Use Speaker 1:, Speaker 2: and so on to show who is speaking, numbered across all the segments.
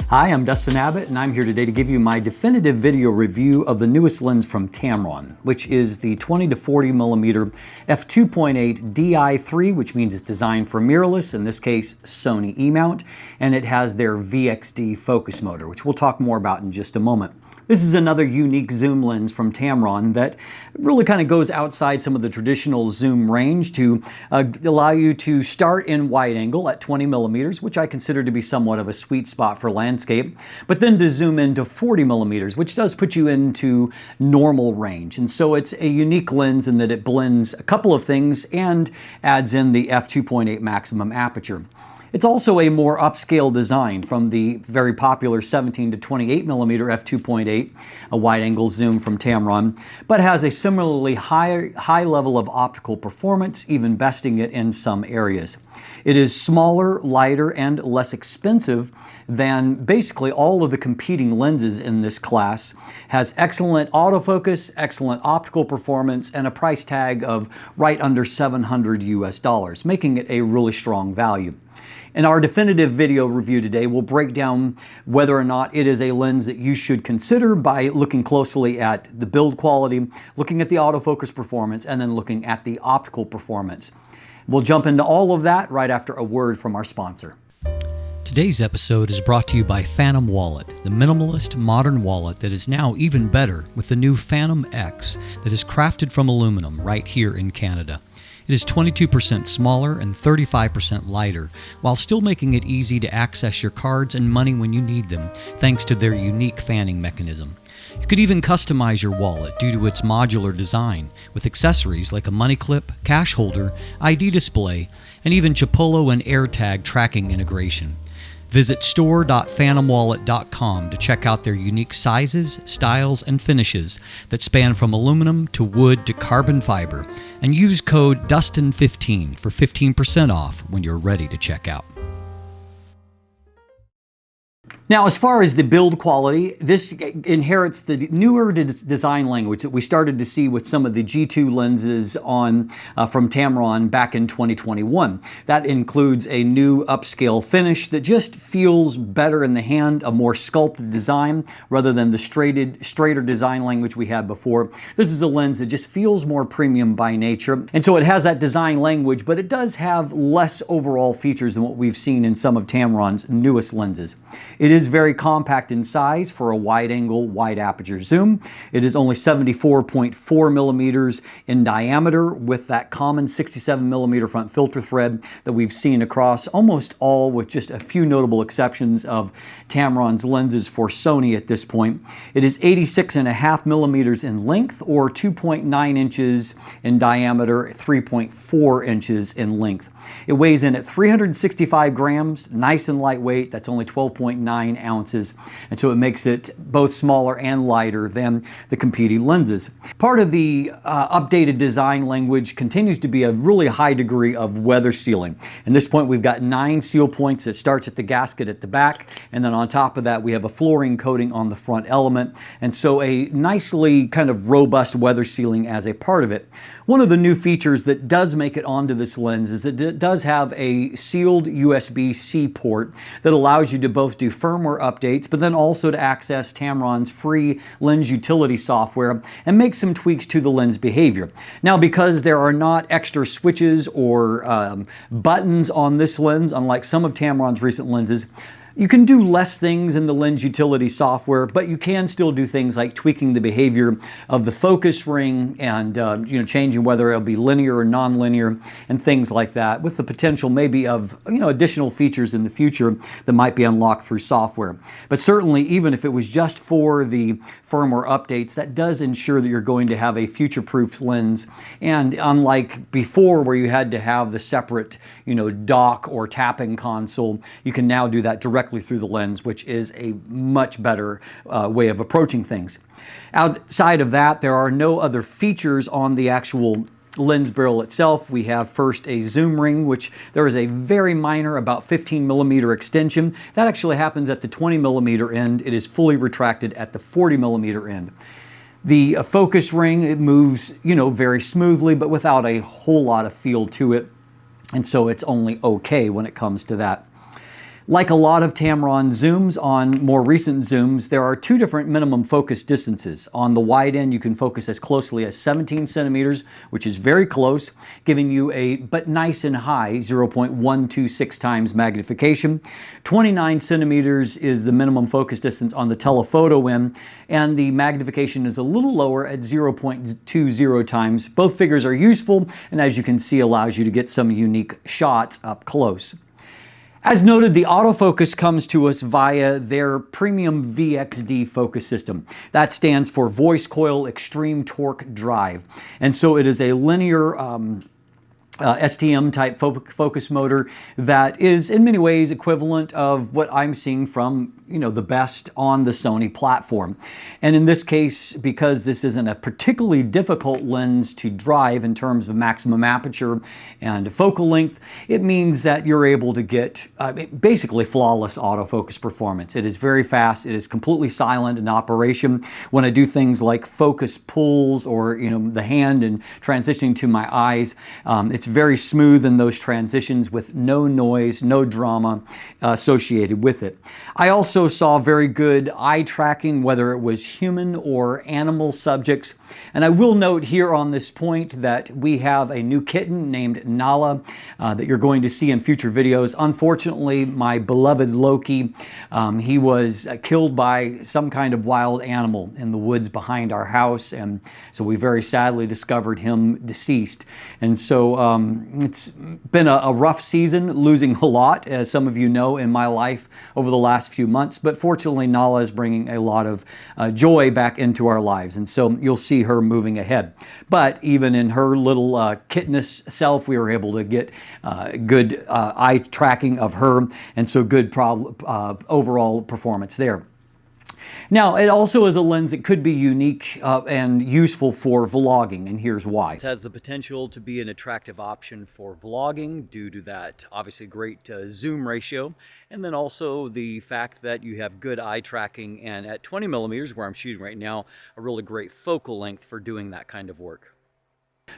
Speaker 1: Hi, I'm Dustin Abbott, and I'm here today to give you my definitive video review of the newest lens from Tamron, which is the 20-40mm F2.8 Di3, which means it's designed for mirrorless, in this case Sony E-mount, and it has their VXD focus motor, which we'll talk more about in just a moment. This is another unique zoom lens from Tamron that really kind of goes outside some of the traditional zoom range to allow you to start in wide angle at 20mm, which I consider to be somewhat of a sweet spot for landscape, but then to zoom into 40mm, which does put you into normal range. And so it's a unique lens in that it blends a couple of things and adds in the f2.8 maximum aperture. It's also a more upscale design from the very popular 17 to 28mm f2.8, a wide-angle zoom from Tamron, but has a similarly high level of optical performance, even besting it in some areas. It is smaller, lighter, and less expensive than basically all of the competing lenses in this class, has excellent autofocus, excellent optical performance, and a price tag of right under $700 US, making it a really strong value. In our definitive video review today, we'll break down whether or not it is a lens that you should consider by looking closely at the build quality, looking at the autofocus performance, and then looking at the optical performance. We'll jump into all of that right after a word from our sponsor.
Speaker 2: Today's episode is brought to you by Phantom Wallet, the minimalist modern wallet that is now even better with the new Phantom X that is crafted from aluminum right here in Canada. It is 22% smaller and 35% lighter, while still making it easy to access your cards and money when you need them, thanks to their unique fanning mechanism. You could even customize your wallet due to its modular design, with accessories like a money clip, cash holder, ID display, and even Chipolo and AirTag tracking integration. Visit store.phantomwallet.com to check out their unique sizes, styles, and finishes that span from aluminum to wood to carbon fiber, and use code DUSTIN15 for 15% off when you're ready to check out.
Speaker 1: Now, as far as the build quality, this inherits the newer design language that we started to see with some of the G2 lenses from Tamron back in 2021. That includes a new upscale finish that just feels better in the hand, a more sculpted design rather than the straighter design language we had before. This is a lens that just feels more premium by nature, and so it has that design language, but it does have less overall features than what we've seen in some of Tamron's newest lenses. It is very compact in size for a wide-angle, wide-aperture zoom. It is only 74.4mm in diameter with that common 67mm front filter thread that we've seen across almost all, with just a few notable exceptions, of Tamron's lenses for Sony at this point. It is 86.5mm in length, or 2.9 inches in diameter, 3.4 inches in length. It weighs in at 365 grams, nice and lightweight. That's only 12.9 ounces. And so it makes it both smaller and lighter than the competing lenses. Part of the updated design language continues to be a really high degree of weather sealing. At this point, we've got 9 seal points. It starts at the gasket at the back, and then on top of that, we have a fluorine coating on the front element. And so a nicely kind of robust weather sealing as a part of it. One of the new features that does make it onto this lens is that it does have a sealed USB-C port that allows you to both do firmware updates, but then also to access Tamron's free lens utility software and make some tweaks to the lens behavior. Now, because there are not extra switches or buttons on this lens, unlike some of Tamron's recent lenses, you can do less things in the lens utility software, but you can still do things like tweaking the behavior of the focus ring and changing whether it'll be linear or non-linear and things like that, with the potential maybe of additional features in the future that might be unlocked through software. But certainly, even if it was just for the firmware updates, that does ensure that you're going to have a future-proofed lens. And unlike before, where you had to have the separate dock or tapping console, you can now do that directly through the lens, which is a much better way of approaching things. Outside of that, there are no other features on the actual lens barrel itself. We have first a zoom ring, which there is a very minor, about 15mm extension. That actually happens at the 20mm end. It is fully retracted at the 40mm end. The focus ring, it moves, very smoothly, but without a whole lot of feel to it. And so it's only okay when it comes to that. Like a lot of Tamron zooms on more recent zooms, there are two different minimum focus distances. On the wide end, you can focus as closely as 17 centimeters, which is very close, giving you a, but nice and high, 0.126 times magnification. 29 centimeters is the minimum focus distance on the telephoto end, and the magnification is a little lower at 0.20 times. Both figures are useful, and as you can see, allows you to get some unique shots up close. As noted, the autofocus comes to us via their premium VXD focus system. That stands for Voice Coil Extreme Torque Drive. And so it is a linear STM type focus motor that is in many ways equivalent of what I'm seeing from the best on the Sony platform. And in this case, because this isn't a particularly difficult lens to drive in terms of maximum aperture and focal length, it means that you're able to get basically flawless autofocus performance. It is very fast. It is completely silent in operation. When I do things like focus pulls or the hand and transitioning to my eyes, it's very smooth in those transitions with no noise, no drama associated with it. I also saw very good eye tracking, whether it was human or animal subjects. And I will note here on this point that we have a new kitten named Nala that you're going to see in future videos. Unfortunately, my beloved Loki, he was killed by some kind of wild animal in the woods behind our house, and so we very sadly discovered him deceased. And so it's been a rough season, losing a lot, as some of you know, in my life over the last few months. But fortunately, Nala is bringing a lot of joy back into our lives. And so you'll see her moving ahead. But even in her little kittenish self, we were able to get good eye tracking of her. And so good overall performance there. Now, it also is a lens that could be unique and useful for vlogging, and here's why. It has the potential to be an attractive option for vlogging due to that obviously great zoom ratio, and then also the fact that you have good eye tracking, and at 20 millimeters, where I'm shooting right now, a really great focal length for doing that kind of work.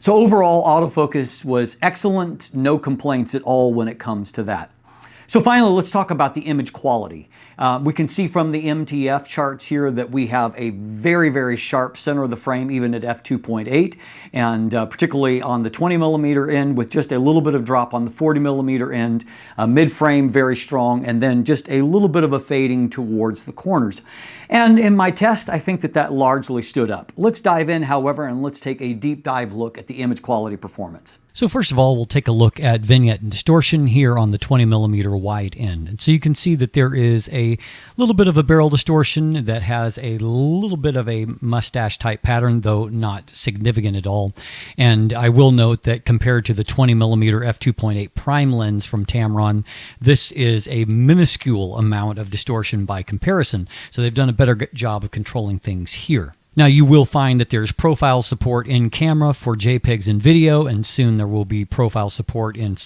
Speaker 1: So overall, autofocus was excellent, no complaints at all when it comes to that. So finally, let's talk about the image quality. We can see from the MTF charts here that we have a very, very sharp center of the frame, even at f2.8, and particularly on the 20 millimeter end with just a little bit of drop on the 40 millimeter end, mid-frame very strong, and then just a little bit of a fading towards the corners. And in my test, I think that largely stood up. Let's dive in, however, and let's take a deep dive look at the image quality performance.
Speaker 2: So first of all, we'll take a look at vignette and distortion here on the 20 millimeter wide end. And so you can see that there is a little bit of a barrel distortion that has a little bit of a mustache type pattern, though not significant at all. And I will note that compared to the 20 millimeter f2.8 prime lens from Tamron, this is a minuscule amount of distortion by comparison. So they've done a better job of controlling things here. Now you will find that there's profile support in camera for JPEGs and video, and soon there will be profile support in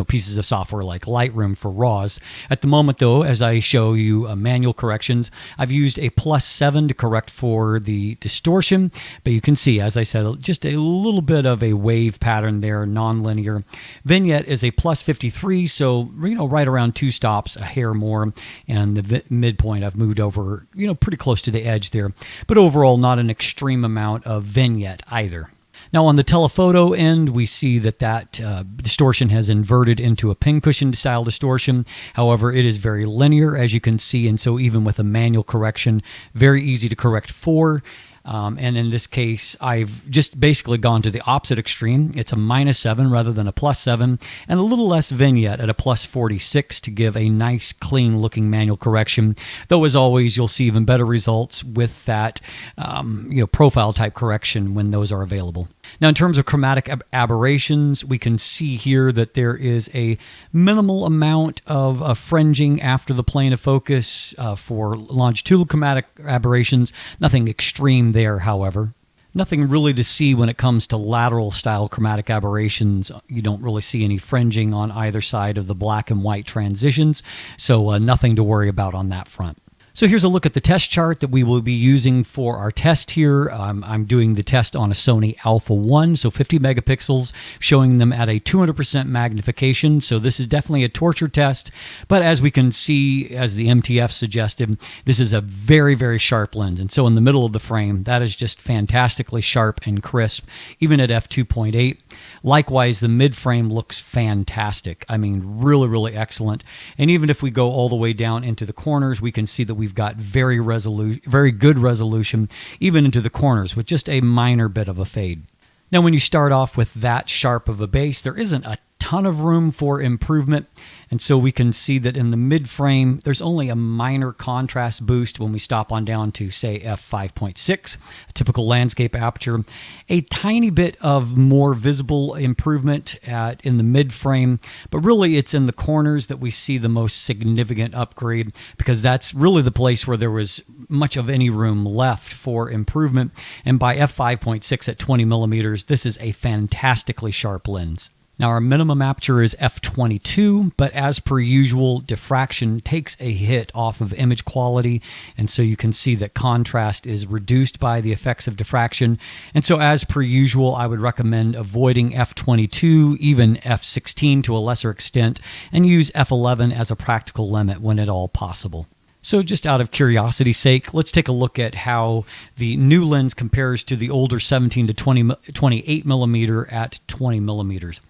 Speaker 2: pieces of software like Lightroom for RAWs. At the moment though, as I show you manual corrections, I've used a +7 to correct for the distortion, but you can see, as I said, just a little bit of a wave pattern there, non-linear. Vignette is a +53, so right around 2 stops, a hair more, and the midpoint I've moved over pretty close to the edge there, but overall not an extreme amount of vignette either. Now on the telephoto end, we see that distortion has inverted into a pincushion style distortion. However, it is very linear, as you can see, and so even with a manual correction, very easy to correct for. And in this case, I've just basically gone to the opposite extreme. It's a -7 rather than a +7, and a little less vignette at a +46 to give a nice, clean looking manual correction. Though, as always, you'll see even better results with that profile type correction when those are available. Now, in terms of chromatic aberrations, we can see here that there is a minimal amount of fringing after the plane of focus for longitudinal chromatic aberrations. Nothing extreme there, however. Nothing really to see when it comes to lateral style chromatic aberrations. You don't really see any fringing on either side of the black and white transitions, so nothing to worry about on that front. So here's a look at the test chart that we will be using for our test here. I'm doing the test on a Sony Alpha 1, so 50 megapixels, showing them at a 200% magnification. So this is definitely a torture test, but as we can see, as the MTF suggested, this is a very, very sharp lens. And so in the middle of the frame, that is just fantastically sharp and crisp, even at f2.8. Likewise, the mid frame looks fantastic. I mean, really, really excellent. And even if we go all the way down into the corners, we can see that we've got very good resolution, even into the corners, with just a minor bit of a fade. Now, when you start off with that sharp of a base, there isn't a ton of room for improvement, and so we can see that in the mid frame there's only a minor contrast boost when we stop on down to, say, f5.6, a typical landscape aperture. A tiny bit of more visible improvement in the mid frame, but really it's in the corners that we see the most significant upgrade, because that's really the place where there was much of any room left for improvement. And by f5.6 at 20 millimeters, this is a fantastically sharp lens. Now, our minimum aperture is f22, but as per usual, diffraction takes a hit off of image quality, and so you can see that contrast is reduced by the effects of diffraction. And so as per usual, I would recommend avoiding f22, even f16 to a lesser extent, and use f11 as a practical limit when at all possible. So just out of curiosity's sake, let's take a look at how the new lens compares to the older 17 to 28 millimeter at 20 millimeters.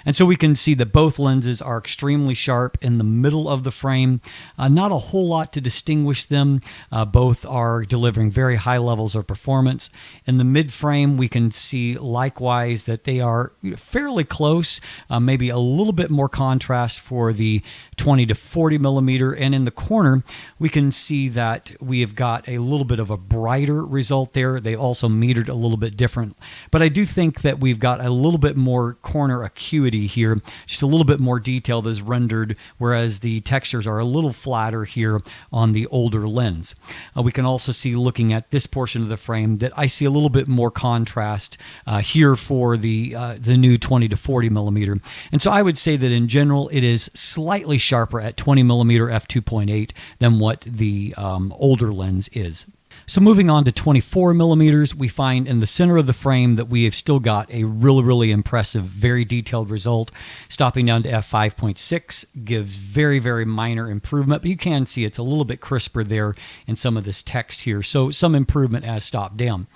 Speaker 2: And so we can see that both lenses are extremely sharp in the middle of the frame. Not a whole lot to distinguish them. Both are delivering very high levels of performance. In the mid frame, we can see likewise that they are fairly close, maybe a little bit more contrast for the 20 to 40 millimeter. And in the corner, we can see that we have got a little bit of a brighter result there. They also metered a little bit different. But I do think that we've got a little bit more corner acuity here, just a little bit more detail that is rendered, whereas the textures are a little flatter here on the older lens. We can also see, looking at this portion of the frame, that I see a little bit more contrast here for the new 20 to 40 millimeter. And so I would say that in general, it is slightly sharper at 20 millimeter f2.8 than what the older lens is. So moving on to 24 millimeters, we find in the center of the frame that we have still got a really, really impressive, very detailed result. Stopping down to f5.6 gives very, very minor improvement, but you can see it's a little bit crisper there in some of this text here. So some improvement as stopped down.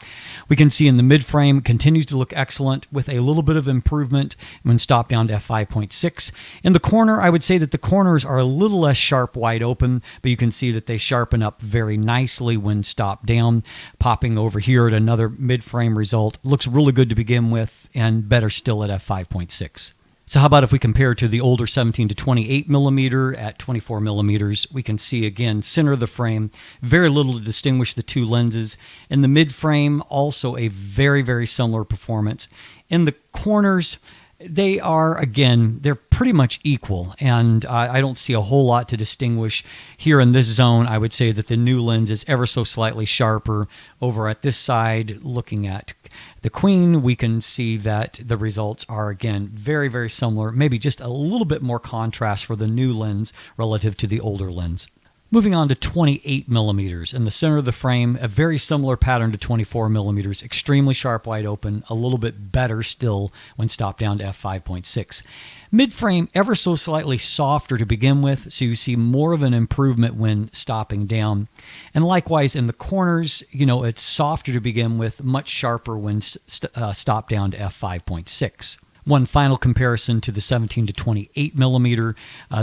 Speaker 2: We can see in the mid frame it continues to look excellent with a little bit of improvement when stopped down to f5.6. In the corner, I would say that the corners are a little less sharp wide open, but you can see that they sharpen up very nicely when stopped down. Popping over here at another mid-frame result, looks really good to begin with, and better still at f5.6. So how about if we compare to the older 17 to 28 millimeter at 24 millimeters? We can see again, center of the frame, very little to distinguish the two lenses. In the mid frame, also a very, very similar performance. In the corners, they are, again, they're pretty much equal, and I don't see a whole lot to distinguish. Here in this zone, I would say that the new lens is ever so slightly sharper. Over at this side, looking at the Queen, we can see that the results are, again, very, very similar, maybe just a little bit more contrast for the new lens relative to the older lens. Moving on to 28 millimeters. In the center of the frame, a very similar pattern to 24 millimeters, extremely sharp wide open, a little bit better still when stopped down to f5.6. Mid-frame, ever so slightly softer to begin with, so you see more of an improvement when stopping down. And likewise in the corners, it's softer to begin with, much sharper when stopped down to f5.6. One final comparison to the 17 to 28 millimeter.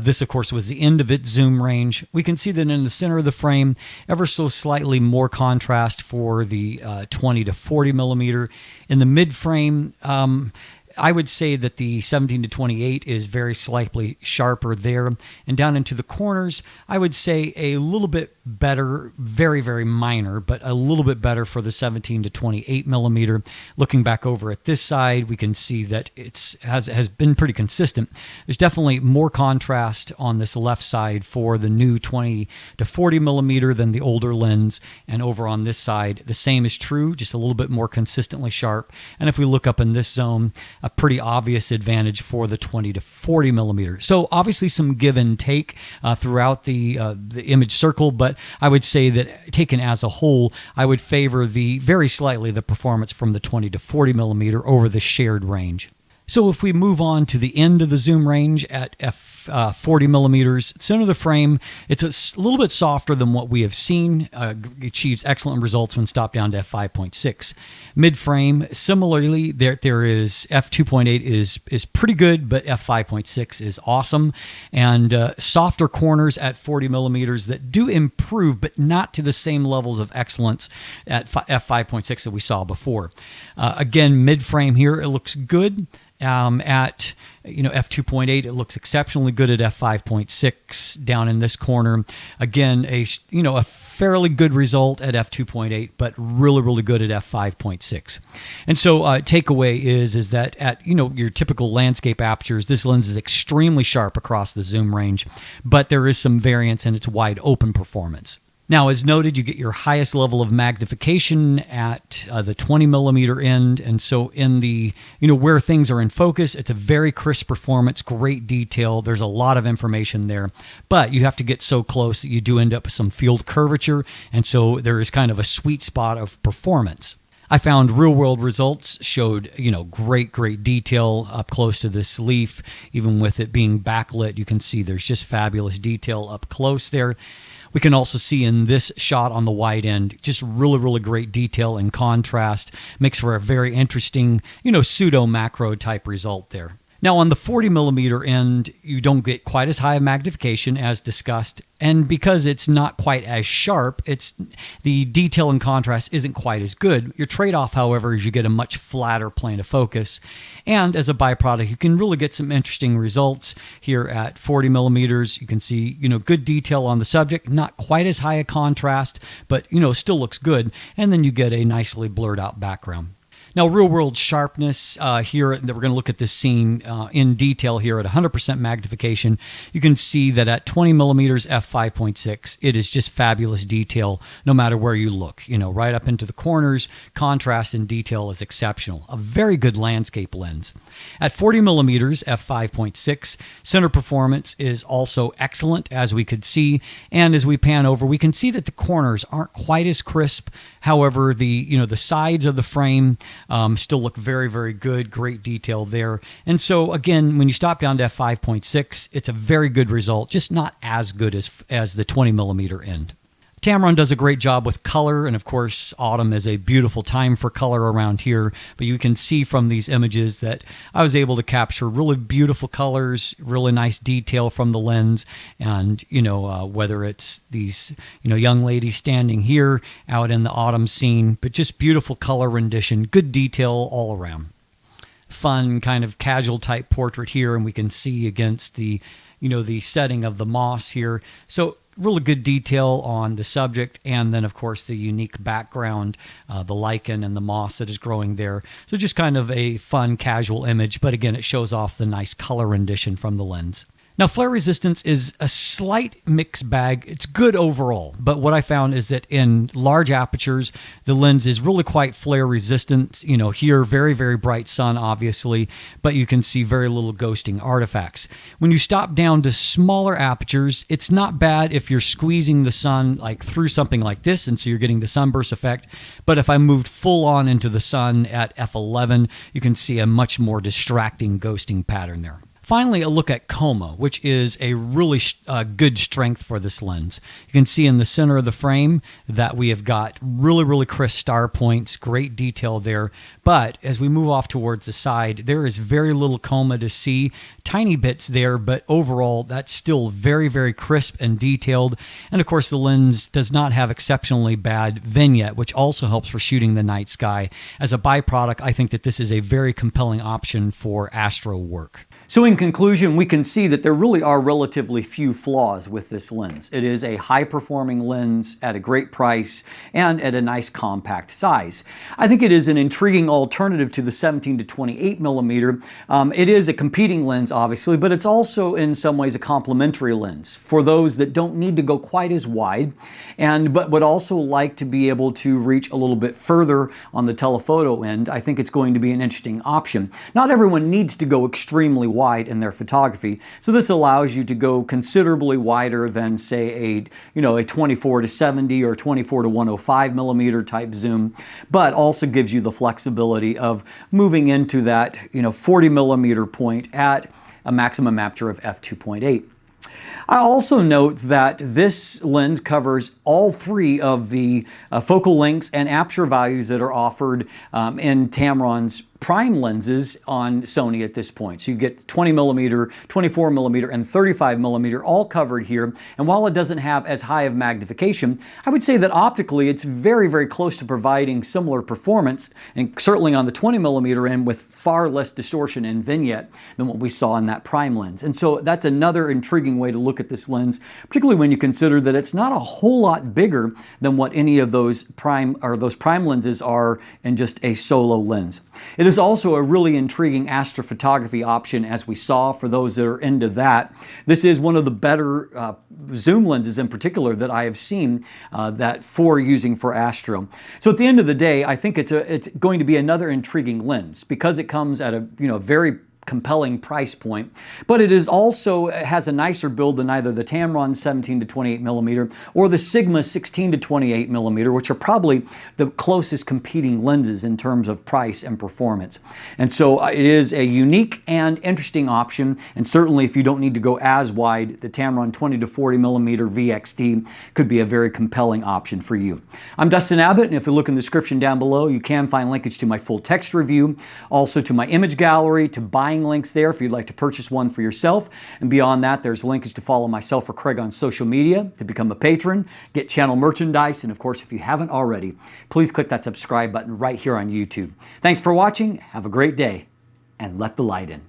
Speaker 2: This, of course, was the end of its zoom range. We can see that in the center of the frame, ever so slightly more contrast for the 20 to 40 millimeter. In the mid frame, I would say that the 17 to 28 is very slightly sharper there. And down into the corners, I would say a little bit better, very, very minor, but a little bit better for the 17 to 28 millimeter. Looking back over at this side, we can see that it has been pretty consistent. There's definitely more contrast on this left side for the new 20 to 40 millimeter than the older lens. And over on this side, the same is true, just a little bit more consistently sharp. And if we look up in this zone, a pretty obvious advantage for the 20-40mm. So obviously some give and take throughout the image circle, but I would say that taken as a whole, I would favor very slightly the performance from the 20-40mm over the shared range. So if we move on to the end of the zoom range at f40mm, center of the frame, it's a little bit softer than what we have seen. Achieves excellent results when stopped down to f5.6. Mid frame, similarly, there is f2.8 is pretty good, but f5.6 is awesome. And softer corners at 40mm that do improve, but not to the same levels of excellence at f5.6 that we saw before. Again, mid frame here, it looks good. At f2.8, it looks exceptionally good at f5.6 down in this corner. Again, a fairly good result at f2.8, but really good at f5.6. And so takeaway is that at your typical landscape apertures, this lens is extremely sharp across the zoom range, but there is some variance in its wide open performance. Now, as noted, you get your highest level of magnification at the 20mm end, and so in the, where things are in focus, it's a very crisp performance, great detail. There's a lot of information there, but you have to get so close that you do end up with some field curvature, and so there is kind of a sweet spot of performance. I found real-world results showed, great detail up close to this leaf. Even with it being backlit, you can see there's just fabulous detail up close there. We can also see in this shot on the wide end, just really great detail and contrast. Makes for a very interesting, pseudo macro type result there. Now on the 40mm end, you don't get quite as high a magnification as discussed, and because it's not quite as sharp, the detail and contrast isn't quite as good. Your trade-off, however, is you get a much flatter plane of focus, and as a byproduct, you can really get some interesting results here at 40mm. You can see, good detail on the subject, not quite as high a contrast, but still looks good, and then you get a nicely blurred out background. Now, real-world sharpness here, that we're going to look at this scene in detail here at 100% magnification. You can see that at 20mm f5.6, it is just fabulous detail no matter where you look. Right up into the corners, contrast and detail is exceptional. A very good landscape lens. At 40mm f5.6, center performance is also excellent, as we could see. And as we pan over, we can see that the corners aren't quite as crisp. However, the sides of the frame still look very good, great detail there. And so again, when you stop down to f5.6, it's a very good result, just not as good as the 20mm end. Tamron does a great job with color, and of course autumn is a beautiful time for color around here, but you can see from these images that I was able to capture really beautiful colors, really nice detail from the lens, and whether it's these young ladies standing here out in the autumn scene, but just beautiful color rendition, good detail all around. Fun kind of casual type portrait here, and we can see against the the setting of the moss here. So really good detail on the subject, and then of course the unique background, the lichen and the moss that is growing there. So just kind of a fun casual image, but again, it shows off the nice color rendition from the lens. Now, flare resistance is a slight mixed bag. It's good overall, but what I found is that in large apertures, the lens is really quite flare resistant. Here, very bright sun, obviously, but you can see very little ghosting artifacts. When you stop down to smaller apertures, it's not bad if you're squeezing the sun through something like this, and so you're getting the sunburst effect. But if I moved full on into the sun at f11, you can see a much more distracting ghosting pattern there. Finally, a look at coma, which is a really good strength for this lens. You can see in the center of the frame that we have got really crisp star points, great detail there. But as we move off towards the side, there is very little coma to see, tiny bits there, but overall that's still very crisp and detailed. And of course, the lens does not have exceptionally bad vignette, which also helps for shooting the night sky. As a byproduct, I think that this is a very compelling option for astro work.
Speaker 1: So in conclusion, we can see that there really are relatively few flaws with this lens. It is a high-performing lens at a great price and at a nice compact size. I think it is an intriguing alternative to the 17 to 28 millimeter. It is a competing lens, obviously, but it's also in some ways a complementary lens for those that don't need to go quite as wide but would also like to be able to reach a little bit further on the telephoto end. I think it's going to be an interesting option. Not everyone needs to go extremely wide in their photography, so this allows you to go considerably wider than, say, a 24 to 70 or 24 to 105 millimeter type zoom, but also gives you the flexibility of moving into that 40 millimeter point at a maximum aperture of f2.8. I also note that this lens covers all three of the focal lengths and aperture values that are offered in Tamron's prime lenses on Sony at this point. So you get 20 millimeter, 24 millimeter, and 35 millimeter all covered here. And while it doesn't have as high of magnification, I would say that optically it's very, very close to providing similar performance, and certainly on the 20 millimeter end with far less distortion and vignette than what we saw in that prime lens. And so that's another intriguing way to look at this lens, particularly when you consider that it's not a whole lot bigger than what any of those prime lenses are in just a solo lens. It is also a really intriguing astrophotography option, as we saw, for those that are into that. This is one of the better zoom lenses in particular that I have seen for using for astro. So at the end of the day, I think it's going to be another intriguing lens because it comes at a very compelling price point, but it has a nicer build than either the Tamron 17 to 28 millimeter or the Sigma 16 to 28 millimeter, which are probably the closest competing lenses in terms of price and performance. And so it is a unique and interesting option, and certainly if you don't need to go as wide, the Tamron 20 to 40 millimeter VXD could be a very compelling option for you. I'm Dustin Abbott, and if you look in the description down below, you can find linkage to my full text review, also to my image gallery, to buying links there if you'd like to purchase one for yourself. And beyond that, there's linkage to follow myself or Craig on social media, to become a patron, get channel merchandise, and of course, if you haven't already, please click that subscribe button right here on YouTube. Thanks for watching, have a great day, and let the light in.